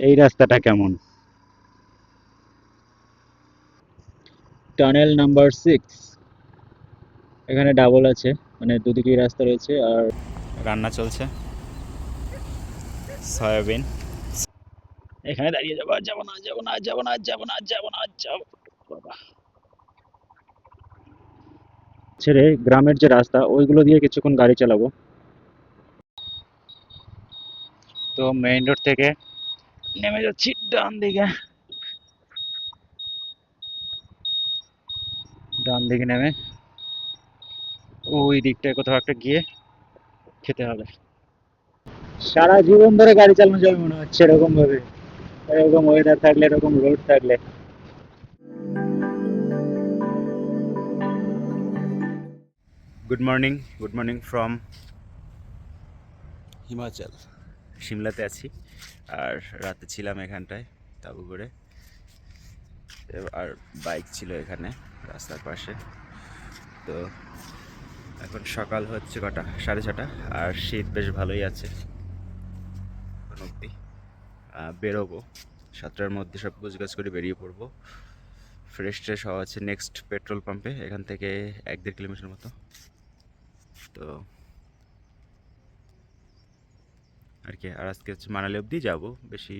এই রাস্তাটা কেমন? টানেল নাম্বার 6, এখানে ডাবল আছে, মানে দুদিকেই রাস্তা রয়েছে। আর রান্না চলছে সয়াবিন। এখানে দাঁড়িয়ে যাবো, আর যাবো না, যাবো না, যাবো না, যাবো না, যাবো না, যাবো বাবা। ছেড়ে গ্রামের যে রাস্তা ওইগুলো দিয়ে কিছুক্ষণ গাড়ি চালাবো। তো মেইন রোড থেকে নেমে যাচ্ছি ডান দিকে। ডান দিকে নেমে ওই দিকটায় কোথাও একটা গিয়ে খেতে হবে। সারা জীবন ধরে গাড়ি চালানো যাবে মনে হচ্ছে এরকম ভাবে, এরকম ওয়েদার থাকলে, এরকম রোড থাকলে। Good morning, good morning from Himachal. সিমলাতে আছি, আর রাতে ছিলাম এখানটায় তাবু করে। আর বাইক ছিল এখানে রাস্তার পাশে। তো এখন সকাল হচ্ছে কটা, 6:30, আর শীত বেশ ভালোই আছে এখন অব্দি। বেরোবো 7টার মধ্যে, সব গোছগাছ করে বেরিয়ে পড়বো। ফ্রেশ ট্রেশ হওয়া আছে নেক্সট পেট্রোল পাম্পে, এখান থেকে 1-1.5 কিলোমিটার মতো। তো আর কি, আর আজকে হচ্ছে মানালি অবধি যাবো, বেশি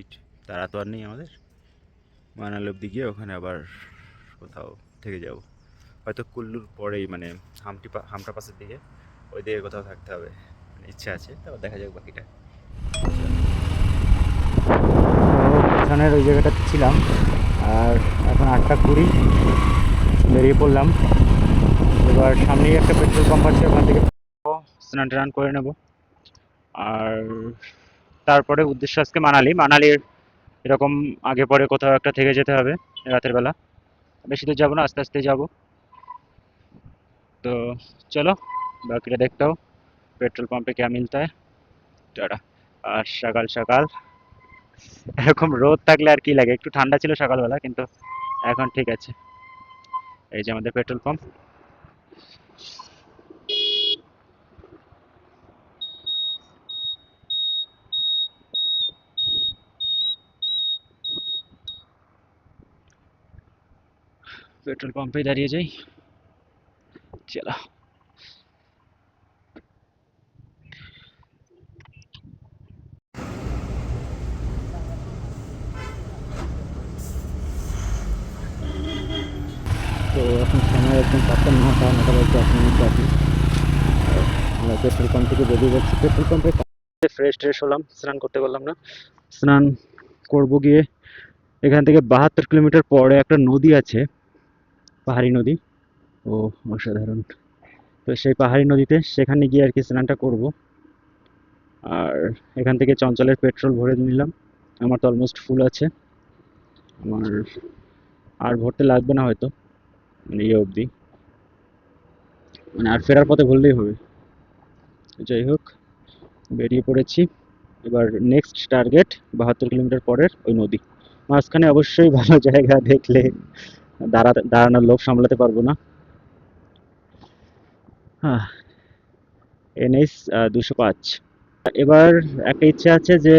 তাড়া তো আর নেই আমাদের। মানালি অবধি গিয়ে ওখানে আবার কোথাও থেকে যাব, হয়তো কুল্লুর পরেই, মানে হামটা পাসের দিকে, ওই দিকে কোথাও থাকতে হবে, মানে ইচ্ছা আছে। তারপর দেখা যাক বাকিটা। ওখানের ওই জায়গাটাতে ছিলাম, আর এখন 8টা 20 বেরিয়ে পড়লাম। এবার সামনেই একটা পেট্রোল পাম্প আছে, ওখান থেকে স্নান টান করে নেব। আর তারপরে উদ্দেশ্য আজকে মানালির এরকম আগে পরে কোথাও একটা থেকে যেতে হবে রাতের বেলা। বেশি দূর যাবো না, আস্তে আস্তে যাবো। তো চলো বাকিটা দেখতে हो, पेट्रोल पंप पे क्या मिलता है। টাটা। আর সকাল সকাল এরকম রোদ থাকলে আর কি লাগে, একটু ঠান্ডা ছিল সকালবেলা, কিন্তু এখন ঠিক আছে। এই যে আমাদের পেট্রোল পাম্প। পেট্রোল পাম্পে দাঁড়িয়ে যাই, চলো। তো এখন সময় একদম 7টা 9টা বাজে, 10 মিনিট বাকি। আমরা পেট্রোল পাম্প থেকে বেরিয়ে যাচ্ছি। পেট্রোল পাম্পে ফ্রেশ ট্রেশ হলাম, স্নান করতে পারলাম না। স্নান করব গিয়ে, এখান থেকে 72 কিলোমিটার পরে একটা নদী আছে, পাহাড়ি নদী। ও অসাধারণ। তো সেই পাহাড়ি নদীতে, সেখানে গিয়ে আর কি স্নানটা করব। আর এখান থেকে চঞ্চলের পেট্রোল ভরে নিলাম, আমার তো অলমোস্ট ফুল আছে। আমার আর ভরতে লাগবে না হয়তো, মানে ইয়ে অবধি, মানে আর ফেরার পথে ভরলেই হবে। যাই হোক, বেরিয়ে পড়েছি। এবার নেক্সট টার্গেট 72 কিলোমিটার পরের ওই নদী। মাঝখানে অবশ্যই ভালো জায়গা দেখলে দাঁড়ানোর লোভ সামলাতে পারবো না। হ্যাঁ, NH 205। এবার একটা ইচ্ছে আছে যে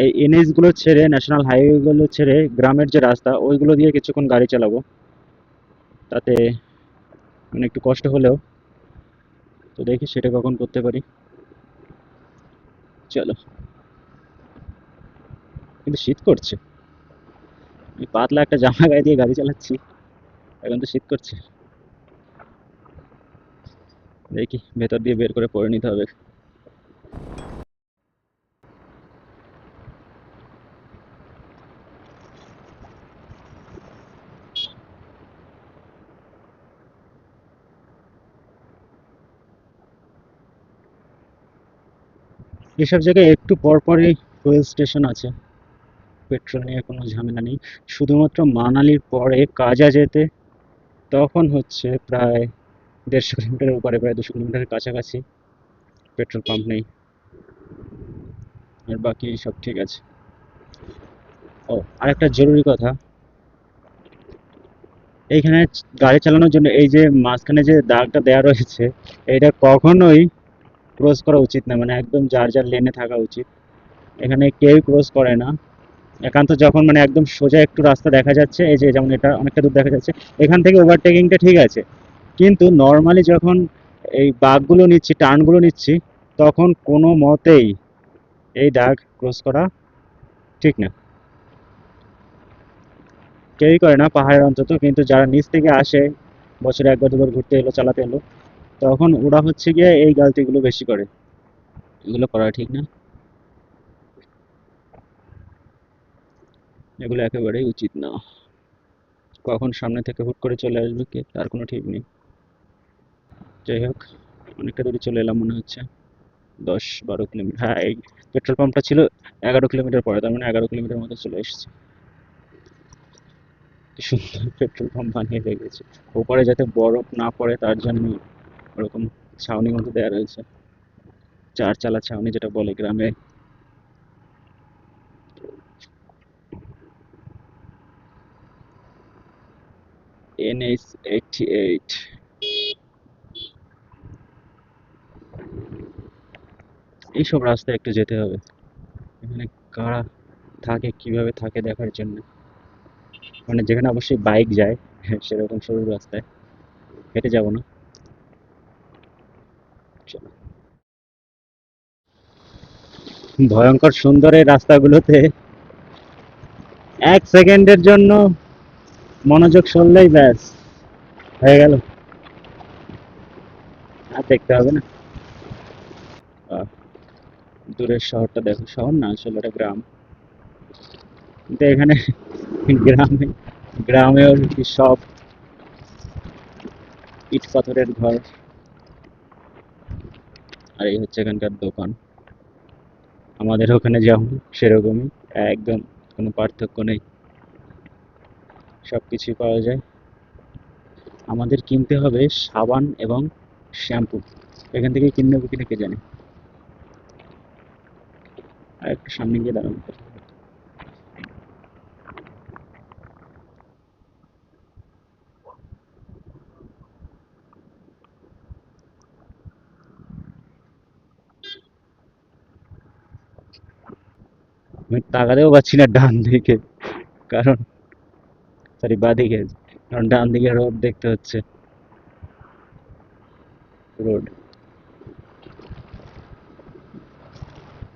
এই NH গুলো ছেড়ে, ন্যাশনাল হাইওয়ে গুলো ছেড়ে গ্রামের যে রাস্তা ওইগুলো দিয়ে কিছুক্ষণ গাড়ি চালাবো। তাতে মানে একটু কষ্ট হলেও, তো দেখি সেটা কখন করতে পারি। চলো। কিন্তু শীত করছে, এই পাতলা একটা জামা গায়ে দিয়ে গাড়ি চালাচ্ছি, এখন তো শীত করছে। দেখি ভেতর দিয়ে বের করে পরে নিতে হবে। এসব জায়গায় একটু পর পরই ফুয়েল স্টেশন আছে, পেট্রোল নিয়ে কোনো ঝামেলা নেই। শুধুমাত্র মানালির পরে কাজা যেতে, তখন হচ্ছে প্রায় 150 কিলোমিটারের উপরে, প্রায় 200 কিলোমিটারের কাছাকাছি পেট্রোল পাম্প নেই। আর বাকি সব ঠিক আছে। ও, আরেকটা জরুরি কথা, এইখানে গাড়ি চালানোর জন্য এই যে মাঝখানে যে দাগটা দেওয়া রয়েছে, এটা কখনোই ক্রস করা উচিত না, মানে একদম যার যার লেনে থাকা উচিত। এখানে কেউ ক্রস করে না। একান্ত যখন মানে একদম সোজা একটু রাস্তা দেখা যাচ্ছে, এই যে যেমন এটা অনেকটা দূর দেখা যাচ্ছে, এখান থেকে ওভারটেকিংটা ঠিক আছে। কিন্তু নর্মালি যখন এই বাঁকগুলো নিচ্ছি, টার্নগুলো নিচ্ছি, তখন কোনো মতেই এই দাগ ক্রস করা ঠিক না। কেউই করে না পাহাড়ের অন্তত, কিন্তু যারা নিচ থেকে আসে, বছরে একবার দুবার ঘুরতে এলো, চালাতে এলো, তখন ওরা হচ্ছে গিয়ে এই গালতিগুলো বেশি করে। এগুলো করা ঠিক না, এগুলো একেবারেই উচিত না। কখন সামনে থেকে হুট করে চলে আসবে কে তার কোনো ঠিক নেই। যাই হোক, অনেকটা দূরে চলে এলাম মনে হচ্ছে, 10-12 কিলোমিটার। হ্যাঁ, এই পেট্রোল পাম্পটা ছিল 11 কিলোমিটার পরে, তার মানে 11 কিলোমিটার মতো চলে এসেছি। কি সুন্দর পেট্রোল পাম্প বানিয়ে রেখেছে, ওপরে যাতে বরফ না পড়ে তার জন্য ওরকম ছাউনি মতো দেওয়া রয়েছে, চার চালা ছাউনি যেটা বলে গ্রামে। NH 88। এইসব রাস্তায় একটু যেতে হবে, এখানে কারা থাকে, কিভাবে থাকে দেখার জন্য। মানে যেখানে অবশ্যই বাইক যায়, সেরকম সরু রাস্তায় হেঁটে যাব না। ভয়ঙ্কর সুন্দর এই রাস্তাগুলোতে 1 সেকেন্ডের জন্য মনোযোগ সরলেই ব্যাস হয়ে গেল, আর দেখতে হবে না। আহ, দূরের শহরটা দেখো, শহর না আসলে ওটা গ্রাম, কিন্তু এখানে গ্রামে গ্রামেও কি সব ইট পাথরের ঘর, আর এই হচ্ছে এখানকার দোকান। আমাদের ওখানে যেমন সেরকমই, একদম কোনো পার্থক্য নেই, সব কিছুই পাওয়া যায়। আমাদের কিনতে হবে সাবান এবং শ্যাম্পু, এখান থেকে কিনে নেবো কিনা কে জানে। আর একটু সামনে গিয়ে দাঁড়ানো, আমি তাকাতেও পাচ্ছি না ডান দিকে, কারণ সরি বাদিকে, কারণ ডান দিকে রোড দেখতে হচ্ছে, রোড।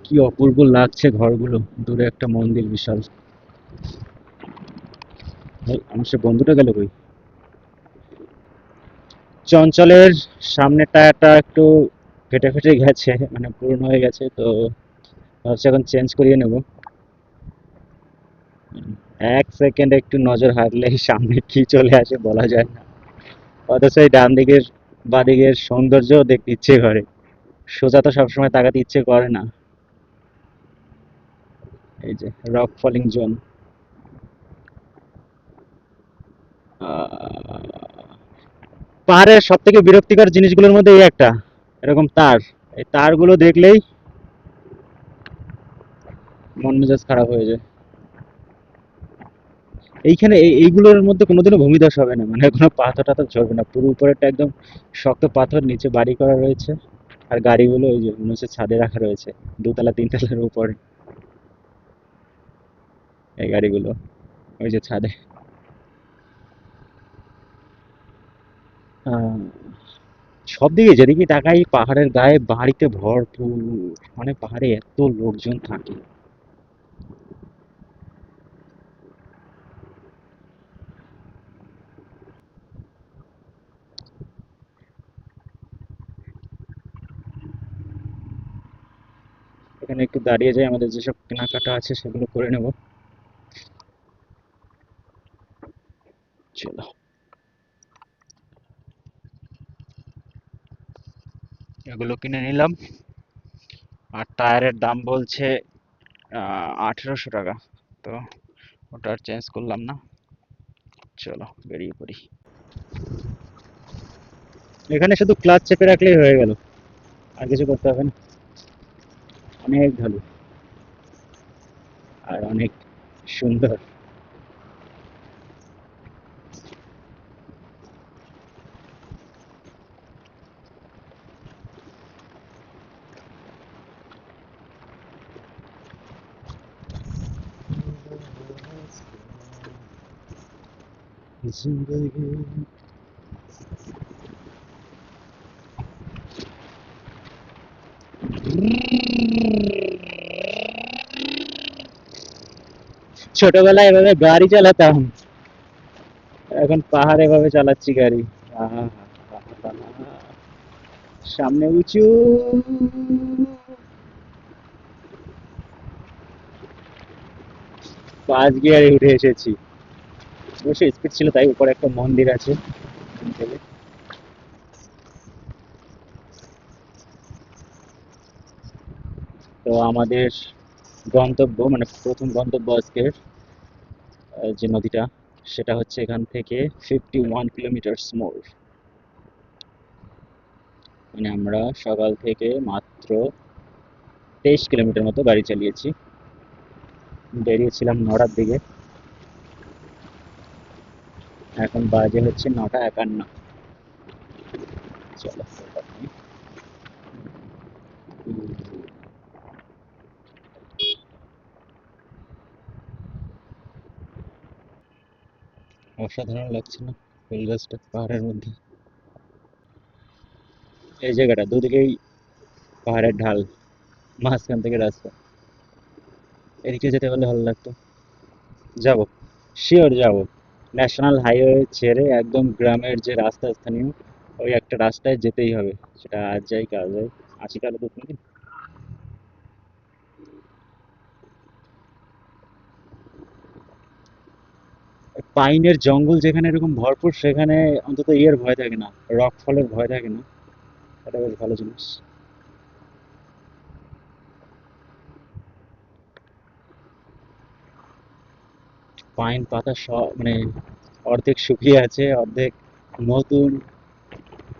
কি অপূর্ব লাগছে ঘরগুলো, দূরে একটা মন্দির বিশাল। এই, আমার সে বন্ধুটা গেল কই? চঞ্চলের সামনের টায়ারটা একটু ফেটে ফেটে গেছে, মানে পুরনো হয়ে গেছে, তো ভাবছি এখন চেঞ্জ করিয়ে নেব। 1 সেকেন্ড একটু নজর হারলেই সামনে কি চলে আসে বলা যায় না, অথচ এই ডান দিকের বাদিকের সৌন্দর্য দেখতে ইচ্ছে করে, সোজা তো সবসময় তাকাতে ইচ্ছে করে না। এই যে রক ফলিং জোন। পাহাড়ের সব থেকে বিরক্তিকর জিনিসগুলোর মধ্যে এই একটা, এরকম তার, এই তারগুলো দেখলেই মন মেজাজ খারাপ হয়ে যায়। এইখানে এইগুলোর মধ্যে কোনোদিনও ভূমিধস হবে না, মানে কোনো পাথর টাথর ঝরবে না, পুরো উপরেটা একদম শক্ত পাথর, নিচে বাড়ি করা রয়েছে। আর গাড়িগুলো ওই যে মনে হচ্ছে ছাদে রাখা রয়েছে, 2 তলা 3 তলার উপরে এই গাড়িগুলো, ওই যে ছাদে। আহ, সব দিকে যেদিকে তাকাই পাহাড়ের গায়ে বাড়িতে ভরপুর, মানে পাহাড়ে এত লোকজন থাকে। এখানে একটু দাঁড়িয়ে যাই, আমাদের যেসব কেনাকাটা আছে সেগুলো করে নেব। চলো, এগুলো কিনে নিলাম। আর টায়ারের দাম বলছে 1800 টাকা, তো ওটা আর চেঞ্জ করলাম না। চলো বেরিয়ে পড়ি। এখানে শুধু ক্লাচ চেপে রাখলেই হয়ে গেল, আর কিছু করতে হবে না। অনেক ঢালু আর অনেক সুন্দর। जिंदगी ছোটবেলায় এভাবে গাড়ি চালাতাম, এখন পাহাড়ে এভাবে চালাচ্ছি গাড়ি। আহা, সামনে উঁচু, 5 গিয়ারে উঠে এসেছি। অবশ্যই স্পিড ছিল, তাই উপরে একটা মন্দির আছে। তো আমাদের গন্তব্য মানে প্রথম গন্তব্য আজকের যে নদীটা, সেটা হচ্ছে এখান থেকে 51 কিলোমিটার মোর। মানে আমরা সকাল থেকে মাত্র 23 কিলোমিটার মতো গাড়ি চালিয়েছি। বেরিয়েছিলাম 9টার দিকে, এখন বাজে হচ্ছে 9টা 51। চলো, অসাধারণ লাগছে না ফুল গাছটা পাহাড়ের মধ্যে? এই জায়গাটা দুদিকেই পাহাড়ের ঢাল, মাঝখান থেকে রাস্তা। এদিকে যেতে পারলে ভালো লাগতো। যাব, শিওর যাব। ন্যাশনাল হাইওয়ে ছেড়ে একদম গ্রামের যে রাস্তা স্থানীয়, ওই একটা রাস্তায় যেতেই হবে। সেটা আজ যাই কাল যাই, আশি কাল দুধ নাকি। পাইনের জঙ্গল যেখানে এরকম ভরপুর, সেখানে অন্তত ইয়ের ভয় থাকে না, রক ফলের ভয় থাকে না। এটা বেশ ভালো জিনিস। পাইন পাতা সব মানে অর্ধেক শুকিয়ে আছে, অর্ধেক নতুন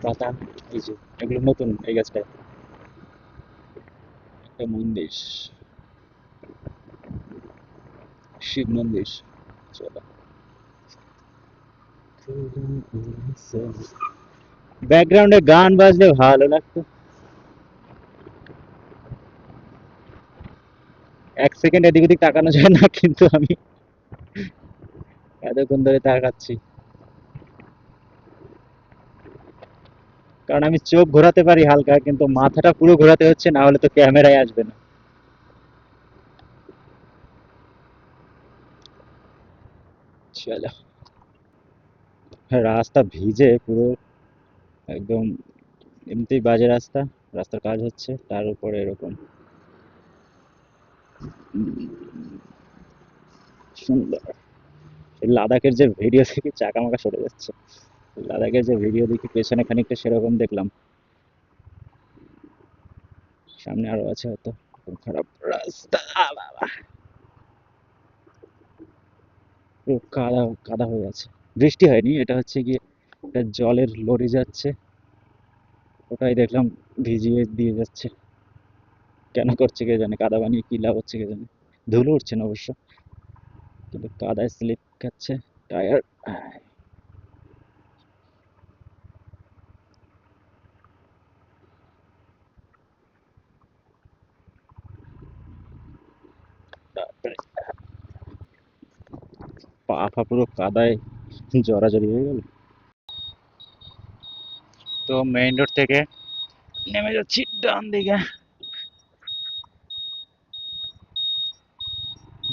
পাতা। এই যে এগুলো নতুন, এই গাছটায় একটা মন্দির, শিব মন্দির। চলো, ব্যাকগ্রাউন্ডে গান বাজলে ভালো লাগতো। 1 সেকেন্ড এদিক ওদিক তাকানো যায় না, কিন্তু আমি এতক্ষণ ধরে তাকাচ্ছি, কারণ আমি চোখ ঘোরাতে পারি হালকা, কিন্তু মাথাটা পুরো ঘোরাতে হচ্ছে, না হলে তো ক্যামেরায় আসবে না। চলো, রাস্তা ভিজে পুরো একদম, এমনিতেই বাজে রাস্তা, রাস্তার কাজ হচ্ছে, তার উপরে এরকম সুন্দর। লাদাখের যে ভিডিও দেখি চাকা মাকা সরে যাচ্ছে, লাদাখের যে ভিডিও দেখি পেছনে খানিকটা সেরকম দেখলাম। সামনে আরো আছে হয়তো, খুব খারাপ রাস্তা, বাবা, পুরো কাদা কাদা হয়ে আছে। বৃষ্টি হয়নি, এটা হচ্ছে গিয়ে একটা জলের লরি যাচ্ছে, ওটাই দেখলাম ভিজিয়ে দিয়ে যাচ্ছে। কেন করছে কে জানে, কাদা বানিয়ে কি লাভ হচ্ছে কে জানে। ধুলো উঠছে না অবশ্য, কিন্তু কাদায় স্লিপ খাচ্ছে টায়ার। পা ফা পুরো কাদায় জড়াজড়ি হয়ে গেল। তো মেইন রোড থেকে নেমে যাচ্ছি ডান দিকে,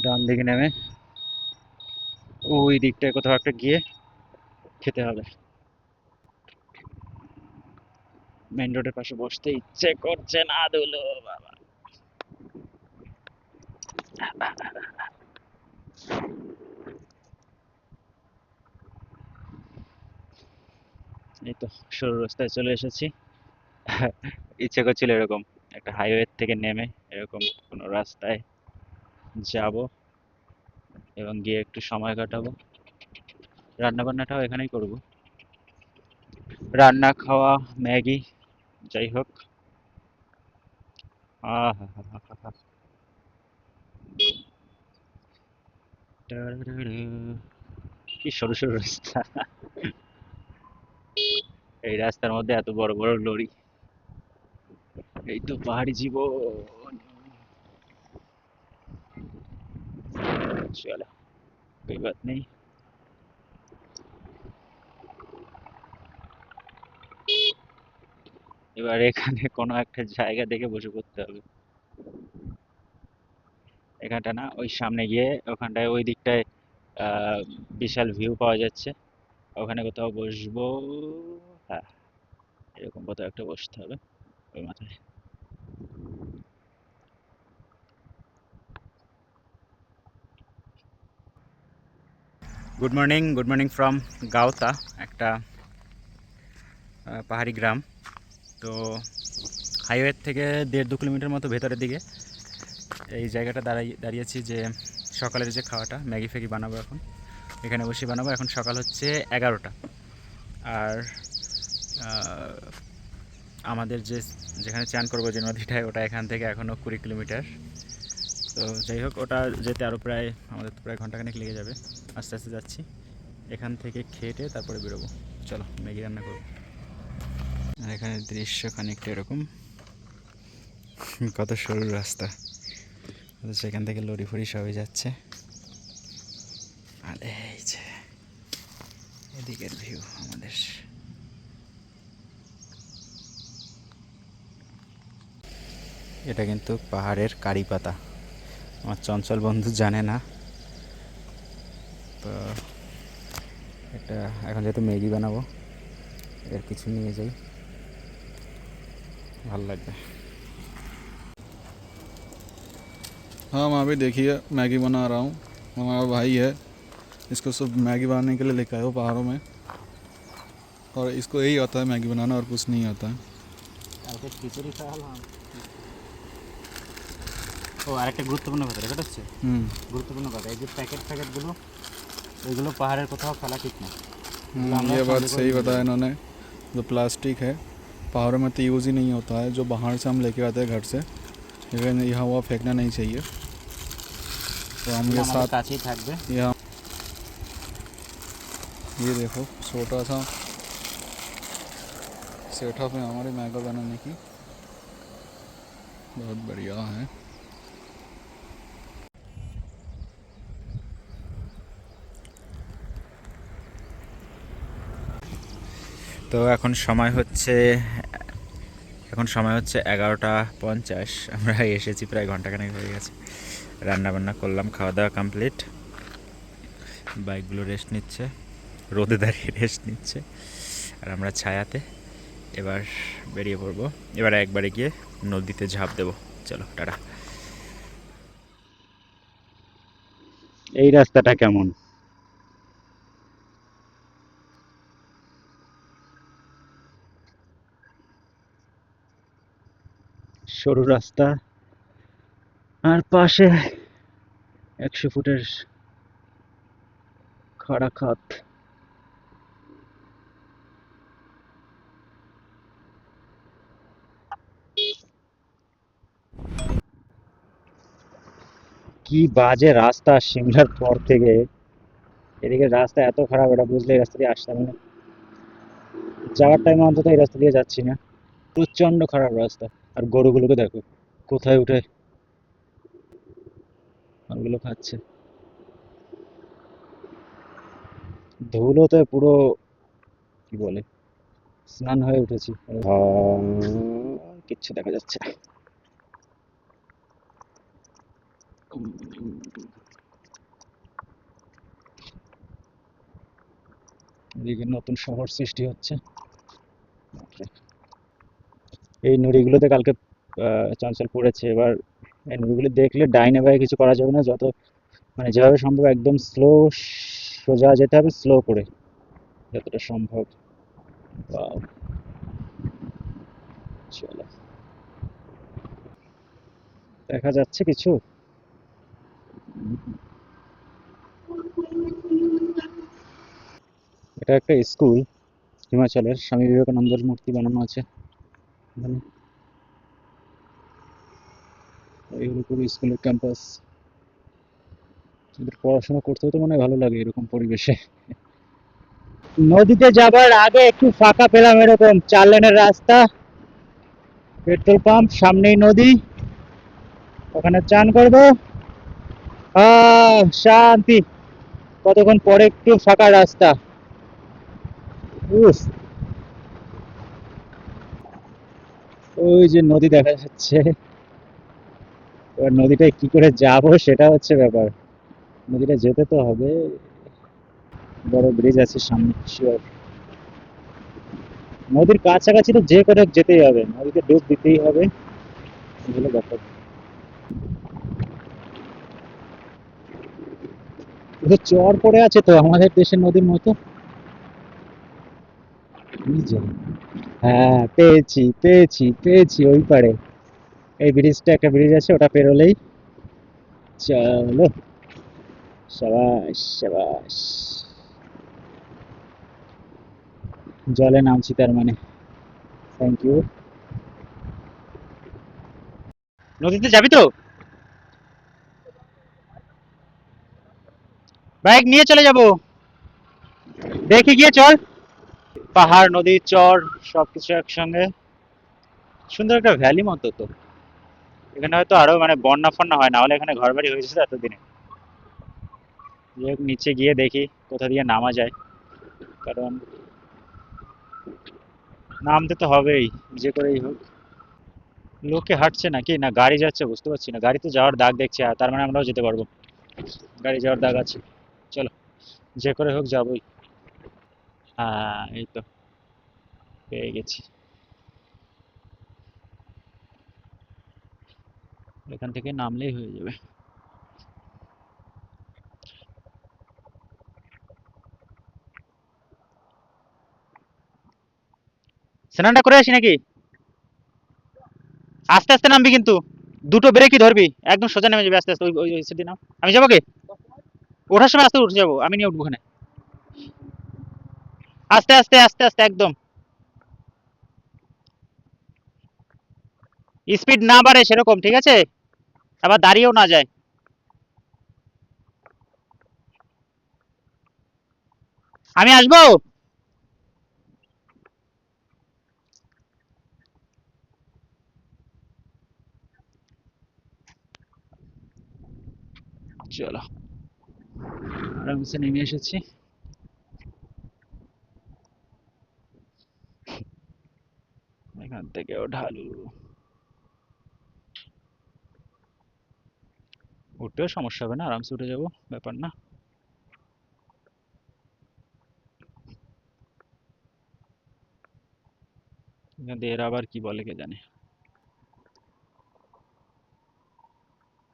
ডান দিকে নেমে ওই দিকটায় কোথাও একটা গিয়ে খেতে হবে। মেইন রোডের পাশে বসতে ইচ্ছে করছে না, ধুলো বাবা। এই তো সরু রাস্তায় চলে এসেছি। ইচ্ছে করছিল এরকম একটা হাইওয়ে থেকে নেমে এরকম কোনো রাস্তায় যাব এবং গিয়ে একটু সময় কাটাবো। রান্না বান্নাটাও এখানেই করব, রান্না খাওয়া ম্যাগি যাই হোক। আহা হা হা হা হা। কি সরু সরু রাস্তা, এই রাস্তার মধ্যে এত বড় বড় লরি। এই তো পাহাড়ি জীবন। চলো, कोई बात नहीं। এবার এখানে কোনো একটা জায়গা দেখে বসে পড়তে হবে। এখানটা না, ওই সামনে গিয়ে ওখানটায় ওই দিকটায় আহ, বিশাল ভিউ পাওয়া যাচ্ছে, ওখানে কোথাও বসবো। হ্যাঁ, এরকম কোথাও একটা বসতে হবে ওই মাথায়। গুড মর্নিং ফ্রম গাওতা, একটা পাহাড়ি গ্রাম। তো হাইওয়ে থেকে 1.5-2 কিলোমিটার মতো ভেতরের দিকে এই জায়গাটা দাঁড়িয়েছি, যে সকালের যে খাওয়াটা ম্যাগি ফ্যাগি বানাবো এখন, এখানে বসে বানাবো। এখন সকাল হচ্ছে 11টা। আর আমাদের যেখানে চান করবো, যে নদীটায়, ওটা এখান থেকে এখনও 20 কিলোমিটার। তো যাই হোক, ওটা যেতে আরও প্রায় আমাদের তো প্রায় ঘন্টাখানেক লেগে যাবে। আস্তে আস্তে যাচ্ছি, এখান থেকে খেটে তারপরে বেরোবো। চলো ম্যাগি রান্না করবো। আর এখানে দৃশ্য খানিকটা এরকম, কত সরু রাস্তা, সেখান থেকে লরি ফরি সবই যাচ্ছে। আর এই যে এদিকের ভিউ আমাদের। এটা কিন্তু পাহাড়ের কারি পাতা, আমার চঞ্চল বন্ধু জানে না। তো এটা এখন যেহেতু ম্যাগি বানাবো, এর কিছু নিয়ে যাই, ভালো লাগবে। हाँ मैं भी देखिए मैगी बना रहा हूँ। हमारा भाई है, इसको सब मैगी बनाने के लिए लेकर आए हो पहाड़ों में, और इसको यही आता है मैगी बनाना, और कुछ नहीं आता है। ও আরেকটা গুরুত্বপূর্ণ কথা, এটা হচ্ছে গুরুত্বপূর্ণ কথা, এই যে প্যাকেটগুলো, এগুলো পাহাড়ের কোথাও ফেলা ঠিক না। ये बात सही बताया इन्होंने। जो प्लास्टिक है पहाड़ों में तो यूज़ ही नहीं होता है, जो बाहर से हम लेके आते हैं घर से, लेकिन यहाँ हुआ फेंकना नहीं चाहिए। तो हम ये साथ কাছেই থাকবে। यहाँ ये देखो छोटा सा सेटअप है हमारे मैगी बनाने की, बहुत बढ़िया है। তো এখন সময় হচ্ছে 11:50। আমরা এসেছি প্রায় ঘন্টাখানেক হয়ে গেছে। রান্না বান্না করলাম, খাওয়া দাওয়া কমপ্লিট। বাইকগুলো রেস্ট নিচ্ছে, রোদে দাঁড়িয়ে রেস্ট নিচ্ছে, আর আমরা ছায়াতে। এবার বেরিয়ে পড়বো, এবার একবারে গিয়ে নদীতে ঝাঁপ দেবো। চলো টাটা। এই রাস্তাটা কেমন? সরু রাস্তা, আর পাশে 100 ফুটের খাড়া খাত। কি বাজে রাস্তা, সিমলার পর থেকে এদিকে রাস্তা এত খারাপ, এটা বুঝলে এই রাস্তা দিয়ে আসতাম না। যাওয়ার টাইমে অন্তত এই রাস্তা দিয়ে যাচ্ছি না, প্রচন্ড খারাপ রাস্তা। আর গরুগুলোকে দেখো কোথায় উঠে ওগুলো খাচ্ছে, ধুলোতে পুরো কি বলে স্নান হয়ে উঠেছি। কিচ্ছু দেখা যাচ্ছে না। এদিকে নতুন শহর সৃষ্টি হচ্ছে। এই নুড়িগুলোতে কালকে চঞ্চল পড়েছে। এবার এই নুড়িগুলো দেখলে ডাইনে বাঁয়ে কিছু করা যাবে না, যত মানে যেভাবে সম্ভব একদম স্লো, সোজা যেতে হবে, স্লো করে যতটা সম্ভব। Wow, চলো, দেখা যাচ্ছে কিছু। এটা একটা স্কুল, হিমাচলের স্বামী বিবেকানন্দের মূর্তি বানানো আছে এখানে। এই হলো পুরো স্কুলের ক্যাম্পাস। এদের পড়াশোনা করতে তো মনে হয় ভালো লাগে এরকম পরিবেশে। নদীতে যাবার আগে একটু ফাঁকা পেলাম, এরকম 4 লেনের রাস্তা, পেট্রোল পাম্প, সামনেই নদী, ওখানে চান করবো। শান্তি। কতক্ষণ পরে একটু ফাঁকা রাস্তা। উফ, ওই যে নদী দেখা যাচ্ছে, এবার নদীটায় কি করে যাব সেটা হচ্ছে ব্যাপার। নদীটা যেতে তো হবে, বড় ব্রিজ আছে সামনে, শিওর। নদীর কাছাকাছি তো যে করে হোক যেতেই হবে, নদীতে ডুব দিতেই হবে, এই হলো ব্যাপার। কিন্তু চর পড়ে আছে তো আমাদের দেশের নদীর মতো। এই যে, হ্যাঁ পেয়েছি পেয়েছি পেয়েছি, ওই পারে এই ব্রিজটা, একটা ব্রিজ আছে, ওটা পেরোলেই। চলো, সাবাস সাবাস। জলে নামছি তার মানে, থ্যাংক ইউ। নদীতে যাবি তো? বাইক নিয়ে চলে যাব, দেখি গিয়ে চল। পাহাড়, নদী, চর, সবকিছু একসঙ্গে, সুন্দর একটা ভ্যালি মতো তো। এখানে হয়তো আরো মানে বন্যা ফন্যা হয়, না হলে এখানে ঘর বাড়ি হয়েছে তো এতদিনে। যাই হোক, নিচে গিয়ে দেখি কোথা দিয়ে নামা যায়, কারণ নামতে তো হবেই যে করেই হোক। লোকে হাঁটছে নাকি না গাড়ি যাচ্ছে বুঝতে পারছি না, গাড়ি তো যাওয়ার দাগ দেখছে, আর তার মানে আমরাও যেতে পারবো। গাড়ি যাওয়ার দাগ আছে, চলো যে করে হোক যাবোই। হ্যাঁ এই তো পেয়ে গেছি, এখান থেকে নামলেই হয়ে যাবে। স্নানটা করে আসি নাকি? আস্তে আস্তে নামবি কিন্তু, দুটো ব্রেকই ধরবি, একদম সোজা নেমে যাবে আস্তে আস্তে, ওই ওই সেদিন নাম। আমি যাবো কে? ওঠার সময় আস্তে উঠে যাবো, আমি নিয়ে উঠবো ওখানে। আস্তে আস্তে আস্তে আস্তে একদম, স্পিড না বাড়ে সেরকম, ঠিক আছে? আবার দাঁড়িয়েও না যায়। আমি আসবো। চলো, আরামসে নেমে এসেছি। এখান থেকেও ঢালু, উঠতেও সমস্যা হবে না, আরামসে উঠে যাবো, ব্যাপার না। এরা আবার কি বলে কে জানে।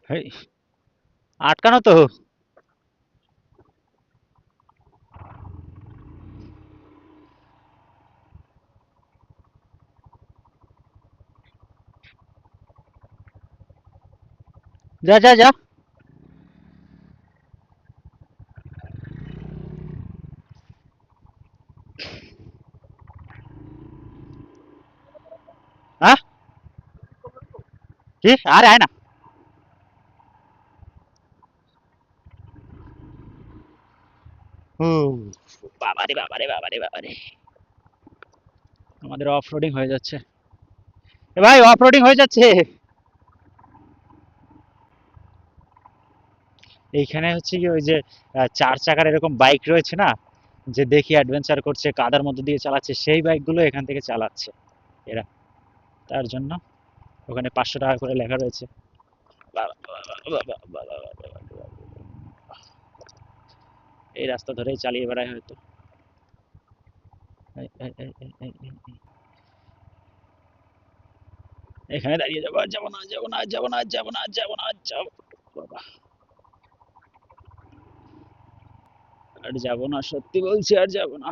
হেই, আটকানো তো। যা যা যা। হ্যাঁ, কি আরে আয় না। হুম, বাবারে বাবারে বাবারে বাবারে, আমাদের অফ রোডিং হয়ে যাচ্ছে। এ ভাই, অফ রোডিং হয়ে যাচ্ছে। এইখানে হচ্ছে কি, ওই যে চার চাকার এরকম বাইক রয়েছে না, যে দেখি অ্যাডভেঞ্চার করছে, কাদার মধ্যে দিয়ে চালাচ্ছে, সেই বাইকগুলো এখান থেকে চালাচ্ছে এরা, তার জন্য ওখানে 500 টাকা করে লেখা রয়েছে। বাবা, বাবা, বাবা, বাবা, বাবা, বাবা। এই রাস্তা ধরেই চালিয়ে বেড়ায় হয়তো। এই, এই, এই, এই, এই, এই, এই। এখানে দাঁড়িয়ে যাবো, আর যাবো না, যাবো না, যাবো না, যাবো না, যাবো না, যাবো, বাবা, আর যাবো না, সত্যি বলছি আর যাবো না।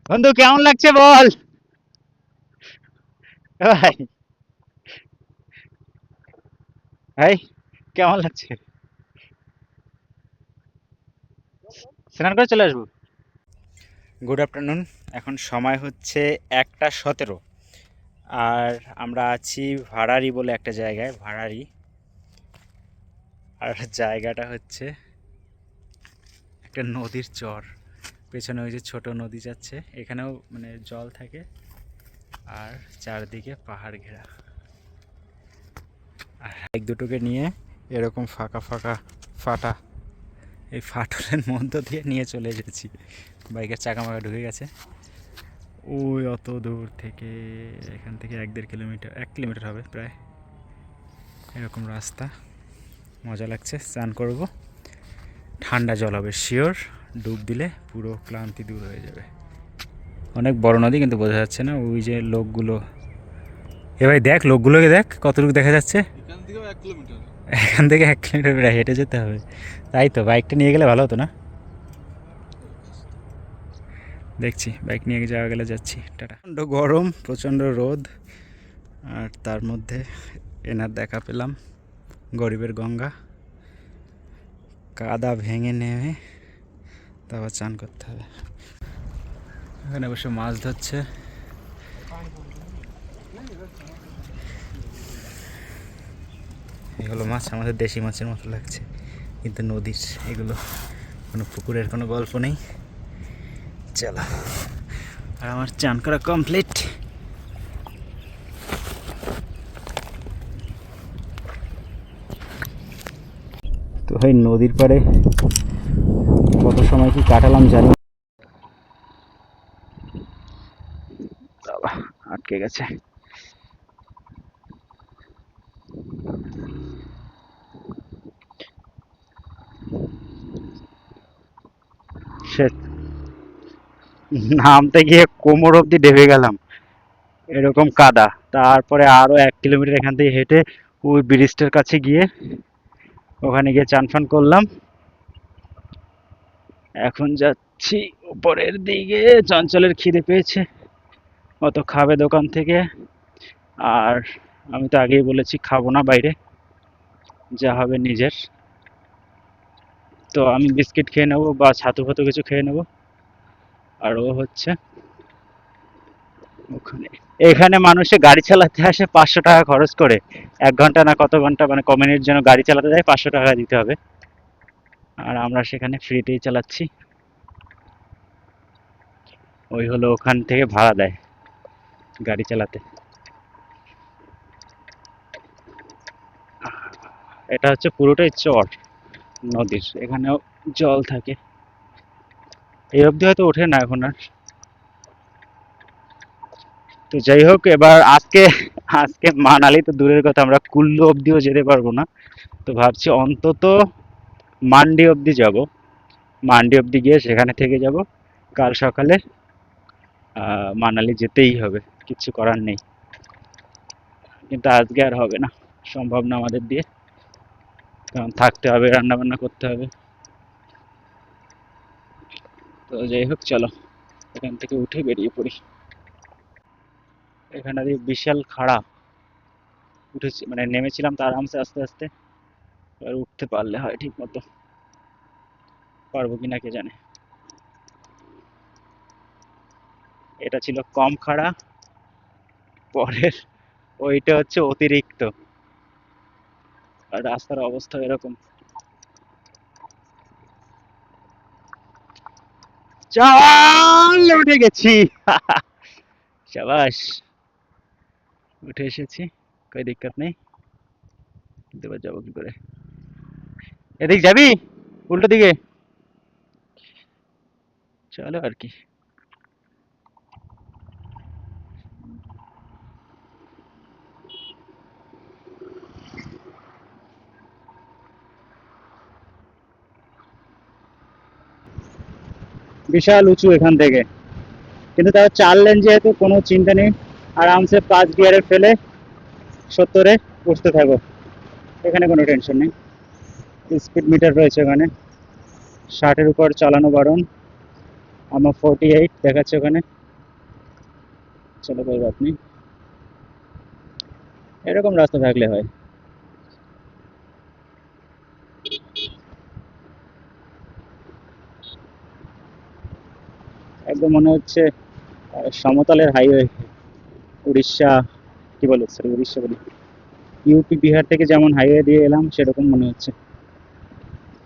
বন্ধু কেমন লাগছে বল? ভাই, ভাই কেমন লাগছে? স্নান করে চলে আসবো। গুড আফটারনুন, এখন সময় হচ্ছে 1টা 17, আর আমরা আছি ভাড়ারি বলে একটা জায়গায়, ভাড়ারি। আর জায়গাটা হচ্ছে একটা নদীর চর, পেছনে ওই যে ছোট নদী যাচ্ছে, এখানেও মানে জল থাকে, আর চারদিকে পাহাড় ঘেরা। আর এক দুটোকে নিয়ে এরকম ফাঁকা ফাঁকা ফাটা, এই ফাটলের মধ্য দিয়ে নিয়ে চলে এসেছি। বাইকের চাকা মাকা ঢুকে গেছে ওই অত দূর থেকে, এখান থেকে 1-1.5 কিলোমিটার, 1 কিলোমিটার হবে প্রায়। এরকম রাস্তা, মজা লাগছে। স্নান করব, ঠান্ডা জল হবে শিওর, ডুব দিলে পুরো ক্লান্তি দূর হয়ে যাবে। অনেক বড় নদী কিন্তু বোঝা যাচ্ছে না, ওই যে লোকগুলো, এ ভাই দেখ লোকগুলোকে দেখ কতটুকু দেখা যাচ্ছে। এখান থেকে 1 কিলোমিটার প্রায় হেঁটে যেতে হবে। তাই তো, বাইকটা নিয়ে গেলে ভালো হতো না। দেখছি বাইক নিয়ে যাওয়া গেলে যাচ্ছি। টাটা। প্রচণ্ড গরম, প্রচণ্ড রোদ, আর তার মধ্যে এনার দেখা পেলাম, গরিবের গঙ্গা। কাদা ভেঙে নেমে তারপর চান করতে হবে। এখানে বসে মাছ ধরছে। এগুলো মাছ আমাদের দেশি মাছের মতো লাগছে, কিন্তু নদীর এগুলো, কোনো পুকুরের কোনো গল্প নেই। চলো, আর আমার চান করা কমপ্লিট। তো ওই নদীর পাড়ে কত সময় কি কাটালাম জানি, বাবা আটকে গেছে। সে নামতে গিয়ে কোমর অবধি ডেবে গেলাম, এরকম কাদা। তারপরে আরো 1 কিলোমিটার এখান থেকে হেঁটে ওই ব্রিজটার কাছে গিয়ে, ওখানে গিয়ে চান ফান করলাম। এখন যাচ্ছি উপরের দিকে, চঞ্চলের খিদে পেয়েছে, অত খাবে দোকান থেকে। আর আমি তো আগেই বলেছি খাবো না বাইরে, যা হবে নিজের। তো আমি বিস্কিট খেয়ে নেবো বা ছাতু ফাতু কিছু খেয়ে নেবো। আর ও হচ্ছে ওখানে, এখানে মানুষে গাড়ি চালাতে আসে 500 টাকা খরচ করে, 1 ঘন্টা না কত ঘন্টা মানে ক মিনিট যেন গাড়ি চালাতে যায়, 500 টাকা দিতে হবে। আর আমরা সেখানে ফ্রিতেই চালাচ্ছি। ওই হলো ওখান থেকে ভাড়া দেয় গাড়ি চালাতে। এটা হচ্ছে পুরোটাই চর নদীর, এখানেও জল থাকে। এই অবধি হয়তো ওঠে না এখন আর। তো যাই হোক, এবার আজকে আজকে মানালি তো দূরের কথা, আমরা কুল্লু অবধিও যেতে পারবো না। তো ভাবছি অন্তত মান্ডি অবধি যাব, মান্ডি অবধি গিয়ে সেখানে থেকে যাব। কাল সকালে মানালি যেতেই হবে, কিচ্ছু করার নেই। কিন্তু আজকে আর হবে না, সম্ভব না আমাদের দিয়ে, কারণ থাকতে হবে, রান্না বান্না করতে হবে। তো যাই হোক, চলো এখান থেকে উঠে বেরিয়ে পড়ি। এখানে দিয়ে বিশাল খাড়া, উঠেছি মানে নেমেছিলাম তো আরামসে আস্তে আস্তে, এবার উঠতে পারলে হয় ঠিক মতো, পারবো কিনা কে জানে। এটা ছিল কম খাড়া, পরের ওইটা হচ্ছে অতিরিক্ত। আর রাস্তার অবস্থা এরকম। চাল উঠে গেছি শাবাশ, উঠে এসেছি, কোই দিক্কত নেই। কিন্তু এবার যাবো কি করে? এদিক যাবি, উল্টো দিকে চলো আর কি। বিশাল উঁচু এখান থেকে, কিন্তু তাও 4 লেন যেহেতু কোনো চিন্তা নেই, আরামসে 5 গিয়ারে ফেলে 70-এ উঠতে থাকো, এখানে কোনো টেনশন নেই। স্পিড মিটার রয়েছে ওখানে, 60-এর উপর চালানো বারণ। আমার 48 দেখাচ্ছে ওখানে। চলো কোই বাত নেই, এরকম রাস্তা থাকলে হয়। একদম মনে হচ্ছে সমতলের হাইওয়ে, উড়িষ্যা, কি বলে সরি উড়িষ্যা বলি, ইউপি বিহার থেকে যেমন হাইওয়ে দিয়ে এলাম সেরকম মনে হচ্ছে,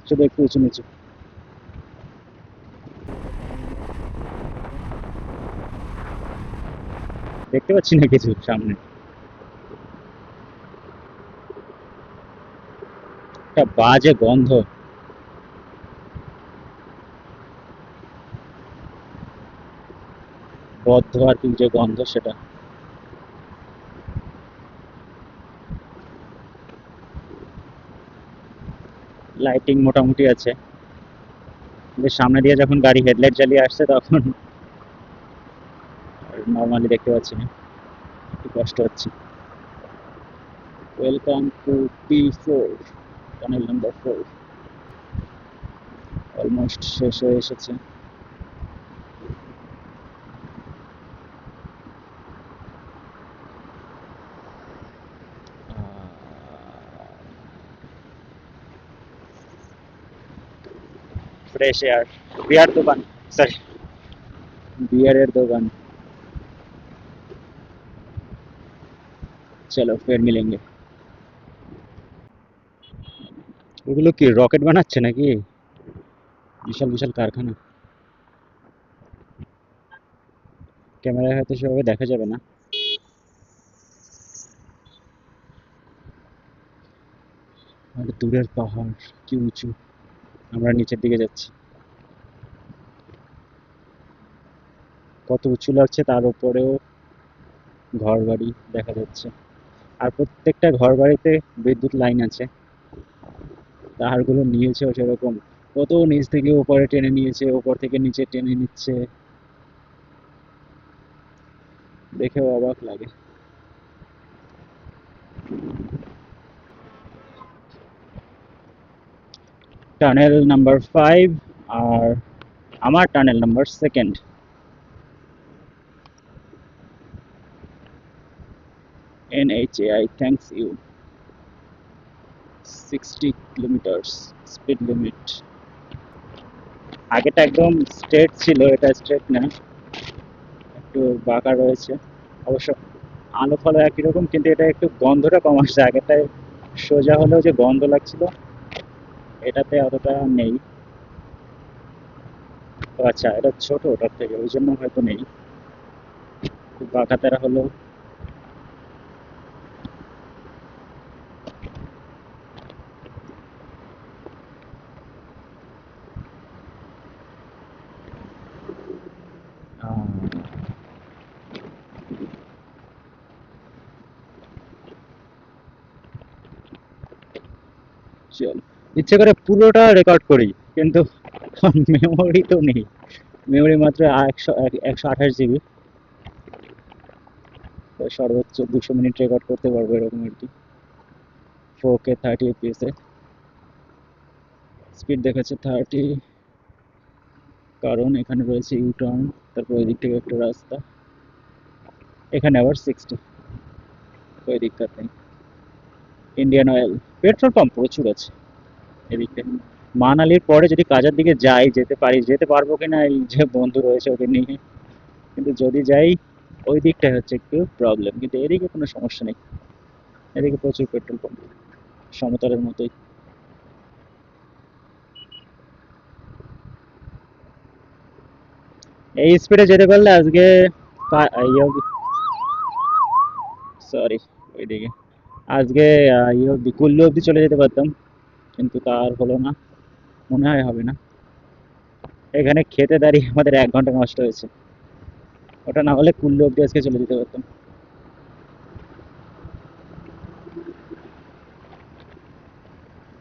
শুধু একটু উঁচু নিচু। দেখতে পাচ্ছি না কিছু সামনে, একটা বাজে গন্ধ। বদ্ধ আর কি যে গন্ধ সেটা। লাইটিং মোটামুটি আছে, কিন্তু সামনে দিয়ে যখন গাড়ি হেডলাইট জ্বালিয়ে আসছে তখন নর্মালি দেখতে পাচ্ছি না, একটু কষ্ট হচ্ছে। Welcome to P4, tunnel number 4। Almost শেষ হয়ে এসেছে। फ्रेश एयर, बियर दुकान, सॉरी, बियरेर दुकान। चलो फिर मिलेंगे। ওগুলো কি রকেট বানাচ্ছে নাকি? বিশাল বিশাল কারখানা। ক্যামেরায় হয়তো সেভাবে দেখা যাবে না। আর দূরের পাহাড় কি উঁচু, আমরা নিচের দিকে যাচ্ছি। কত উঁচু লাগছে, তার উপরেও ঘর বাড়ি দেখা যাচ্ছে। আর প্রত্যেকটা ঘর বাড়িতে বিদ্যুৎ লাইন আছে, তারগুলো নিয়েছেও সেরকম। কত নিচ থেকে উপরে টেনে নিয়েছে, উপর থেকে নিচে টেনে নিচ্ছে, দেখেও অবাক লাগে। টানেল নাম্বার 5 আর আমার tunnel number 2nd। NHAI thanks you। 60 kilometres speed limit. আগেটা একদম স্ট্রেট ছিল, এটা স্ট্রেট না, একটু বাঁকা রয়েছে। অবশ্য আলো ফালো একই রকম, কিন্তু এটা একটু গন্ধটা কম আসছে। আগেটায় সোজা হলেও যে গন্ধ লাগছিল, এটাতে অতটা নেই। তো আচ্ছা, এটা ছোট ওটার থেকে, ওই জন্য হয়তো নেই, একটু বাঁকা তেরা হলেও। চল, ইচ্ছে করে পুরোটা রেকর্ড করি, কিন্তু মেমোরি তো নেই। মেমোরি মাত্র 128 জিবি, সর্বোচ্চ 200 মিনিট রেকর্ড করতে পারবো এরকম আর কি। 4K 30 FPS এ স্পিড দেখাচ্ছে 30, কারণ এখানে রয়েছে ইউটার্ন, তারপর ওই দিক থেকে একটা রাস্তা, এখানে আবার 60, ওই দিকটার নেই। ইন্ডিয়ান অয়েল পেট্রোল পাম্প প্রচুর আছে এদিকে। মানালির পরে যদি কাজের দিকে যাই, যেতে পারি, যেতে পারবো কিনা এই যে বন্ধু রয়েছে ওকে নিয়ে, কিন্তু যদি যাই ওই দিকটাই হচ্ছে একটু প্রবলেম, কিন্তু এদিকে কোনো সমস্যা নেই। এদিকে প্রচুর পেট্রোল পাম্প, সমতলের মতোই। এই স্পিডে যেতে পারলে আজকে সরি, ওইদিকে আজকে ইয়ে অব্দি, কুল্লু অব্দি চলে যেতে পারতাম, কিন্তু তার হলো না, মনে হয় হবে না। এখানে খেতে দাঁড়িয়ে আমাদের 1 ঘন্টা নষ্ট হয়েছে, ওটা না হলে কুল্লু অব্দি আজকে চলে যেতে পারতাম।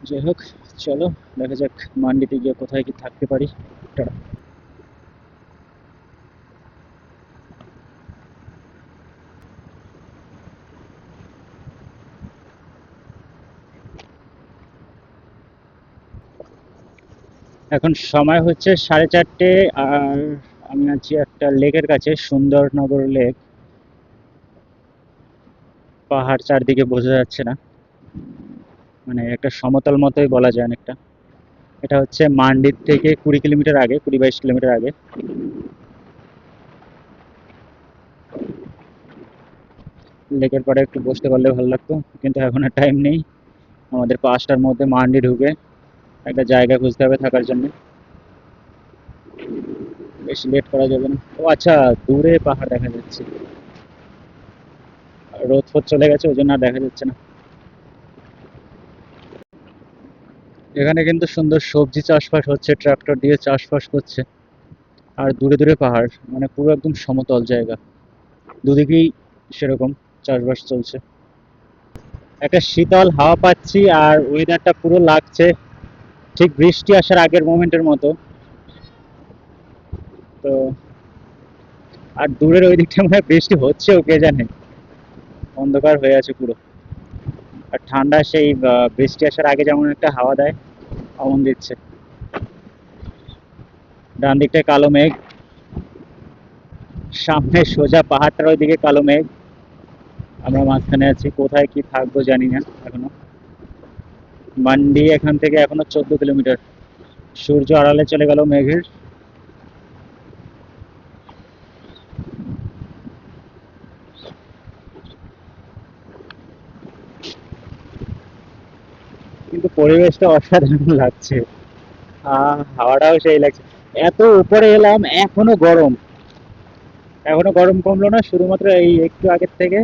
যাই হোক, চলো দেখা যাক মান্ডিতে গিয়ে কোথায় কি থাকতে পারি। টাটা। এখন সময় হচ্ছে 4:30, আর আমি আছি একটা লেকের কাছে, সুন্দরনগর লেক। পাহাড় চারদিকে বোঝা যাচ্ছে না, মানে একটা সমতল মতোই বলা যায় অনেকটা। এটা হচ্ছে মান্ডির থেকে 20 কিলোমিটার আগে, 20-22 কিলোমিটার আগে। লেকের পাড়ে একটু বসতে পারলে ভালো লাগতো, কিন্তু এখন আর টাইম নেই। আমাদের 5টার মধ্যে মান্ডি ঢুকে একটা জায়গা খুঁজতে হবে থাকার জন্য, বেশি লেট করা যাবে না। ও আচ্ছা, দূরে পাহাড় দেখা যাচ্ছে, রোদ ফোদ চলে গেছে ওই জন্য আর দেখা যাচ্ছে না। এখানে কিন্তু সুন্দর সবজি চাষবাস হচ্ছে, ট্রাক্টর দিয়ে চাষবাস করছে। আর দূরে দূরে পাহাড়, মানে পুরো একদম সমতল জায়গা, দুদিকেই সেরকম চাষবাস চলছে। একটা শীতল হাওয়া পাচ্ছি আর ওয়েদারটা পুরো লাগছে ঠিক বৃষ্টি আসার আগের মোমেন্টের মতো। তো আর দূরের ওই দিকটা মনে হয় বৃষ্টি হচ্ছেও, কে জানে, অন্ধকার হয়ে আছে পুরো। আর ঠান্ডা সেই বৃষ্টি আসার আগে যেমন একটা হাওয়া দেয়, অমন দিচ্ছে। ডান দিকটায় কালো মেঘ, সামনে সোজা পাহাড়টার ওইদিকে কালো মেঘ, আমরা মাঝখানে আছি। কোথায় কি থাকবো জানি না এখনো। মান্ডি এখান থেকে এখনো 14 কিলোমিটার। সূর্য আড়ালে চলে গেল মেঘের। কিন্তু পরিবেশটা অসাধারণ লাগছে। হাওয়াটাও সেই লাগছে। এত উপরে এলাম, এখনো গরম, এখনো গরম কমলো না। শুধুমাত্র এই একটু আগের থেকে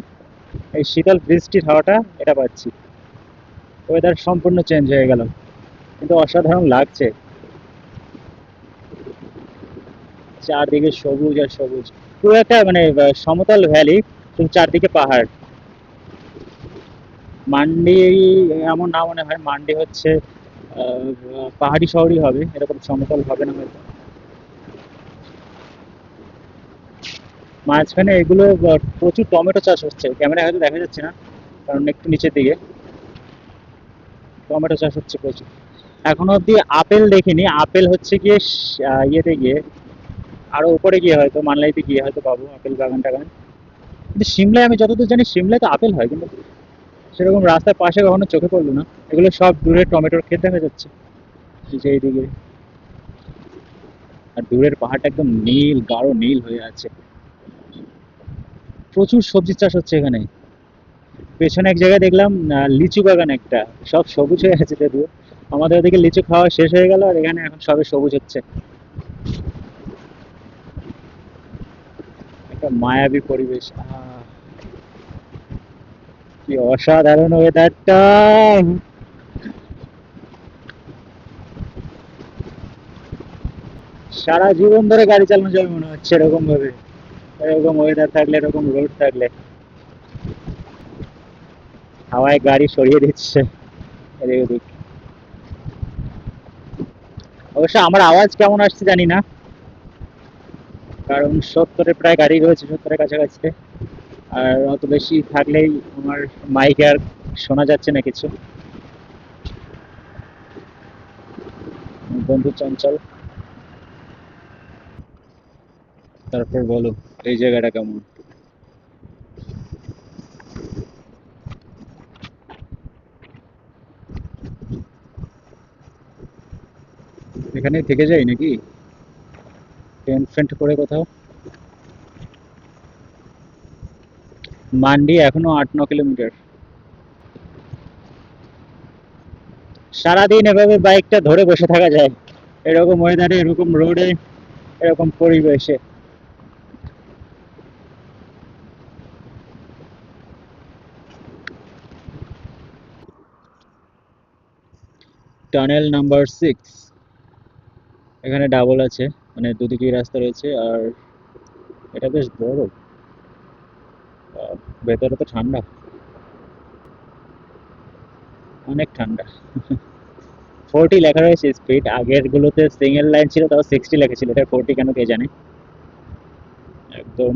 এই শীতল বৃষ্টির হাওয়াটা এটা পাচ্ছি। ওয়েদার সম্পূর্ণ চেঞ্জ হয়ে গেল, কিন্তু অসাধারণ লাগছে। চারদিকে সবুজ আর সবুজ, পুরো একটা মানে সমতল ভ্যালি, কিন্তু চারদিকে পাহাড়। মান্ডি এমন না মনে হয়, মান্ডি হচ্ছে পাহাড়ি শহরই হবে, এরকম সমতল হবে না হয়তো। মাঝখানে এগুলো প্রচুর টমেটো চাষ হচ্ছে, ক্যামেরায় হয়তো দেখা যাচ্ছে না কারণ একটু নিচের দিকে। টমেটো চাষ হচ্ছে প্রচুর। এখনো অব্দি আপেল দেখিনি। আপেল হচ্ছে গিয়ে ইয়েতে গিয়ে, আরো উপরে গিয়ে হয়তো, মানলাইতে গিয়ে হয়তো পাবো আপেল বাগান টাগান। কিন্তু সিমলায় আমি যতদূর জানি সিমলায় তো আপেল হয়, কিন্তু সেরকম রাস্তার পাশে কখনো চোখে পড়লো না। এগুলো সব দূরে টমেটোর ক্ষেত দেখা যাচ্ছে, এই যে এইদিকে। আর দূরের পাহাড়টা একদম নীল, গাঢ় নীল হয়ে আছে। প্রচুর সবজি চাষ হচ্ছে এখানে। পেছনে এক জায়গায় দেখলাম লিচু বাগান একটা, সব সবুজ হয়ে আছে যদিও। আমাদের ওদিকে লিচু খাওয়া শেষ হয়ে গেল, আর এখানে এখন সবে সবুজ হচ্ছে। একটা মায়াবী পরিবেশ। কি অসাধারণ ওয়েদারটা! সারা জীবন ধরে গাড়ি চালানো যাবে মনে হচ্ছে এরকম ভাবে, এরকম ওয়েদার থাকলে, এরকম রোড থাকলে। হাওয়ায় গাড়ি সরিয়ে দিচ্ছে এদিক ওদিক। অবশ্য আমার আওয়াজ কেমন আসছে জানি না, কারণ 70-এ প্রায় গাড়ি রয়েছে, 70-এর কাছাকাছি। আর অত বেশি থাকলেই আমার মাইকে আর শোনা যাচ্ছে না কিছু। বন্ধু চঞ্চল, তারপর বলো এই জায়গাটা কেমন? এখানে থেকে যাই নাকি টেন্ট ফেন্ট করে কোথাও? মান্ডি এখনো 8-9 কিলোমিটার। সারাদিন এভাবে বাইকটা ধরে বসে থাকা যায় এরকম ওয়েদারে, এরকম রোডে, এরকম পরিবেশে? টানেল নাম্বার 6, এখানে ডাবল আছে, মানে দুদিকেই রাস্তা রয়েছে। আর এটা বেশ বড়। ভেতরে তো ঠান্ডা, অনেক ঠান্ডা। 40 লেখা রয়েছে স্পিড, আগের গুলোতে সিঙ্গেল লাইন ছিল, তাও 60 লেখা ছিল, এটা 40 কেন কে জানে। একদম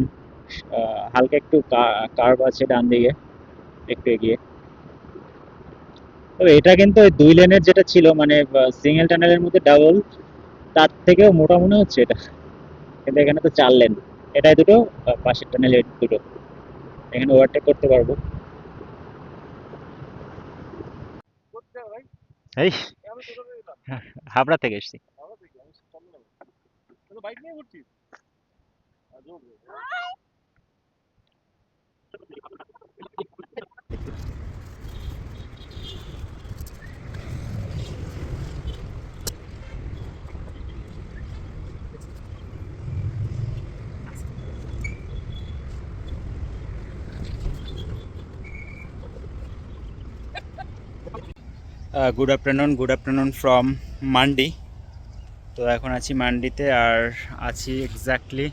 হালকা একটু কার্ভ আছে ডান দিকে, একটু এগিয়ে। তবে এটা কিন্তু ওই 2 লেনের যেটা ছিল, মানে সিঙ্গেল টানেলের মধ্যে ডাবল, তার থেকেও মোটা মনে হচ্ছে এটা। কিন্তু এখানে তো 4 লেন, এটাই দুটো, পাশের টানেল দুটো। এখানে ওভারটেক করতে পারবো। এই হাবড়া থেকে এসছি। Good afternoon from Mandi. তো এখন আছি মান্ডিতে, আর আছি এক্স্যাক্টলি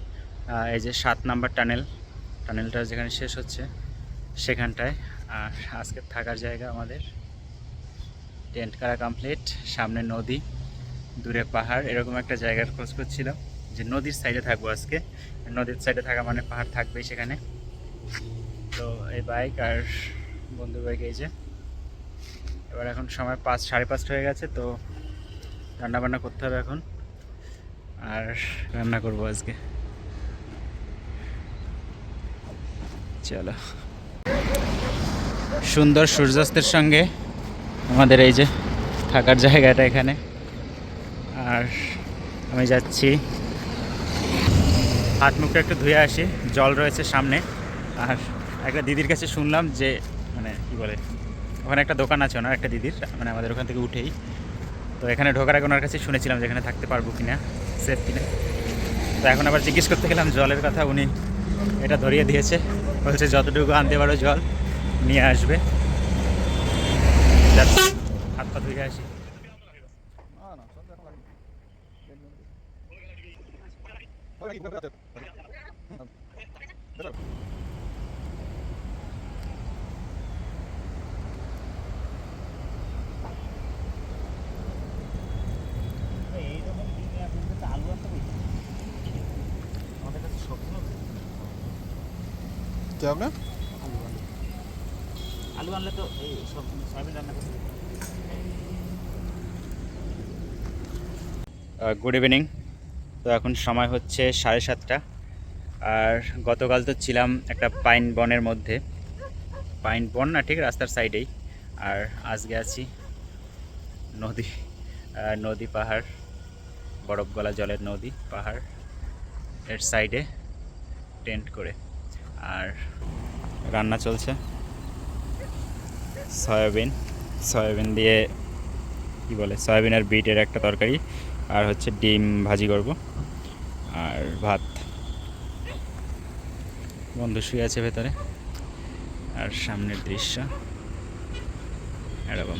এই যে 7 নাম্বার টানেলটা যেখানে শেষ হচ্ছে সেখানটায়। আর আজকে থাকার জায়গা আমাদের, টেন্ট করা কমপ্লিট, সামনে নদী, দূরে পাহাড়, এরকম একটা জায়গার খোঁজ করছিলাম যে নদীর সাইডে থাকবো আজকে। নদীর সাইডে থাকা মানে পাহাড় থাকবেই সেখানে। তো এই বাইক আর বন্ধুর বাইক এই যে। এবার এখন সময় 5, 5:30 হয়ে গেছে, তো রান্না বান্না করতে হবে এখন, আর রান্না করব আজকে। চলো, সুন্দর সূর্যাস্তের সঙ্গে আমাদের এই যে থাকার জায়গাটা এখানে। আর আমি যাচ্ছি, হাত মুখটা একটু ধুয়ে আসি, জল রয়েছে সামনে। আর একটা দিদির কাছে শুনলাম যে মানে কী বলে, ওখানে একটা দোকান আছে ওনার একটা দিদির, মানে আমাদের ওখান থেকে উঠেই। তো এখানে ঢোকার আগে ওনার কাছে শুনেছিলাম যে এখানে থাকতে পারবো কিনা, সেফ কিনা। তো এখন আবার জিজ্ঞেস করতে গেলাম জলের কথা, উনি এটা ধরিয়ে দিয়েছে, বলছে যতটুকু আনতে পারো জল নিয়ে আসবে। হাত পা ধুয়ে আসি। क्या आपने আলু আনলে তো এই সব সয়াবিন রান্না করতে। Good evening. তো এখন সময় হচ্ছে 7:30, আর গতকাল তো ছিলাম একটা পাইন বনের মধ্যে, পাইন বন না ঠিক রাস্তার সাইডেই। আর আজকে আছি নদী পাহাড়, বরফ গলা জলের নদী পাহাড় এর সাইডে টেন্ট করে। আর রান্না চলছে সয়াবিন দিয়ে কি বলে, সয়াবিন আর বিটের একটা তরকারি, আর হচ্ছে ডিম ভাজি করব, আর ভাত। বন্ধু শুয়ে আছে ভেতরে, আর সামনের দৃশ্য এরকম।